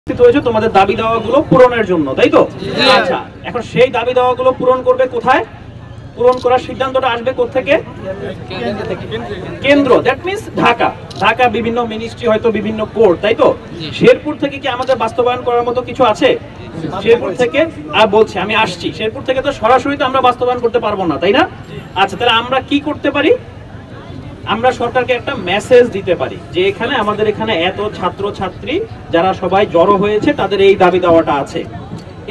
হয়েছে তোমাদের দাবি দাওয়াগুলো পূরণের জন্য, তাই তো? আচ্ছা, এখন সেই দাবি দাওয়াগুলো পূরণ করবে কোথায়? পূরণ করার সিদ্ধান্তটা আসবে কোত্থেকে? কেন্দ্র, দ্যাট মিন্স ঢাকা। ঢাকা বিভিন্ন মিনিস্ট্রি, হয়তো বিভিন্ন কোর্ট, তাই তো? শেরপুর থেকে কি আমাদের বাস্তবায়ন করার মতো কিছু আছে? শেরপুর থেকে বলছি, আমি আসছি, শেরপুর থেকে তো সরাসরি তো আমরা বাস্তবায়ন করতে পারবো না, তাই না? আচ্ছা, তাহলে আমরা কি করতে পারি? আমরা সরকারকে একটা মেসেজ দিতে পারি যে এখানে আমাদের এখানে এত ছাত্র ছাত্রী যারা সবাই জড়ো হয়েছে, তাদের এই দাবি দাওয়াটা আছে।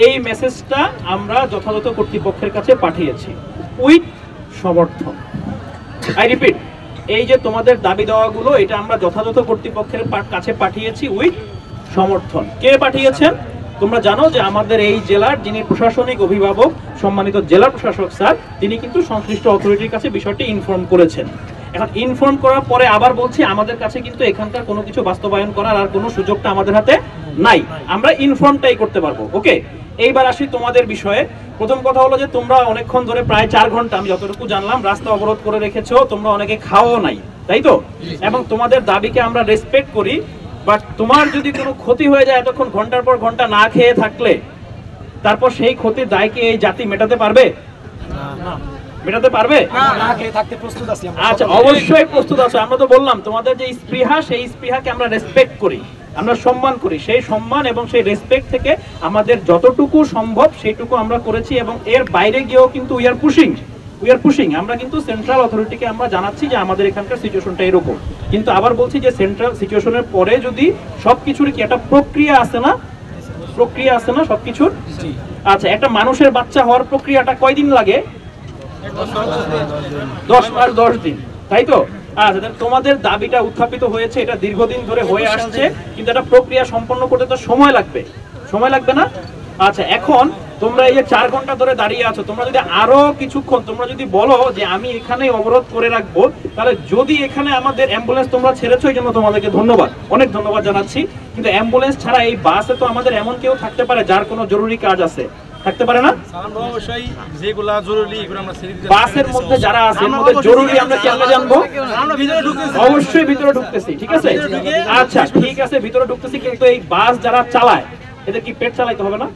এই মেসেজটা আমরা যথাযথ কর্তৃপক্ষের কাছে পাঠিয়েছি উইথ সমর্থন। আই রিপিট, এই যে তোমাদের দাবি দেওয়াগুলো, এটা আমরা যথাযথ কর্তৃপক্ষের কাছে পাঠিয়েছি উইথ সমর্থন। কে পাঠিয়েছেন? তোমরা জানো যে আমাদের এই জেলার যিনি প্রশাসনিক অভিভাবক, সম্মানিত জেলা প্রশাসক স্যার, তিনি কিন্তু সংশ্লিষ্ট অথরিটির কাছে বিষয়টি ইনফর্ম করেছেন। এখন ইনফর্ম করার পরে আবার বলছি, আমাদের কাছে কিন্তু এখানকার কোনো কিছু বাস্তবায়ন করার আর কোনো সুযোগটা আমাদের হাতে নাই, আমরা ইনফর্মটাই করতে পারবো। ওকে, এইবার আসি তোমাদের বিষয়ে। প্রথম কথা হলো যে তোমরা অনেকক্ষণ ধরে, প্রায় 4 ঘন্টা আমি যতটুকু জানলাম, রাস্তা অবরোধ করে রেখেছো। তোমরা অনেকে খাওয়াও নাই, তাই তো? এবং তোমাদের দাবিকে আমরা রেসপেক্ট করি, বাট তোমার যদি কোনো ক্ষতি হয়ে যায় এতক্ষণ ঘন্টার পর ঘন্টা না খেয়ে থাকলে, তারপর সেই ক্ষতির দায়কে এই জাতি মেটাতে পারবে? মেটাতে পারবে? আচ্ছা, অবশ্যই প্রস্তুত আছো। আমরা তো বললাম তোমাদের যে স্পৃহা, সেই স্পৃহাকে আমরা রেসপেক্ট করি, আমরা সম্মান করি। সেই সম্মান এবং সেই রেসপেক্ট থেকে আমাদের যতটুকু সম্ভব সেইটুকু আমরা করেছি, এবং এর বাইরে গিয়েও কিন্তু উই আর পুশিং। আমরা কিন্তু সেন্ট্রাল অথরিটিকে আমরা জানাচ্ছি যে আমাদের এখানকার সিচুয়েশনটা এরকম। কিন্তু আবার বলছি যে সেন্ট্রাল সিচুয়েশনের পরে যদি সবকিছুর কি একটা প্রক্রিয়া আছে না সবকিছুর? আচ্ছা, একটা মানুষের বাচ্চা হওয়ার প্রক্রিয়াটা কয়দিন লাগে? 10 মাস 10 দিন, তাই তো? আচ্ছা, তোমাদের দাবিটা উত্থাপিত হয়েছে, এটা দীর্ঘদিন ধরে হয়ে আসছে, কিন্তু একটা প্রক্রিয়া সম্পন্ন করতে তো সময় লাগবে না? আচ্ছা, এখন তোমরা এই যে 4 ঘন্টা ধরে দাঁড়িয়ে আছো, তোমরা যদি আরো কিছুক্ষণ তোমরা যদি বলো যে আমি এখানে অবরোধ করে রাখবো, তাহলে যদি এখানে আমাদের অ্যাম্বুলেন্স তোমরা ছেড়েছো, এই জন্য তোমাদেরকে ধন্যবাদ, অনেক ধন্যবাদ জানাচ্ছি। কিন্তু অ্যাম্বুলেন্স ছাড়া এই বাসে তো আমাদের এমন কেউ থাকতে পারে যার কোনো জরুরি কাজ আছে, থাকতে পারে না? অবশ্যই যেগুলা জরুরি এগুলো আমরা বাসের মধ্যে যারা আছে, এর মধ্যে জরুরি আমরা কেমনে জানবো? অবশ্যই ভিতরে ঢুকতেছি, ঠিক আছে? আচ্ছা, ঠিক আছে, ভিতরে ঢুকতেছি, কিন্তু এই বাস যারা চালায় এদের কি পেট চালাইতে হবে না?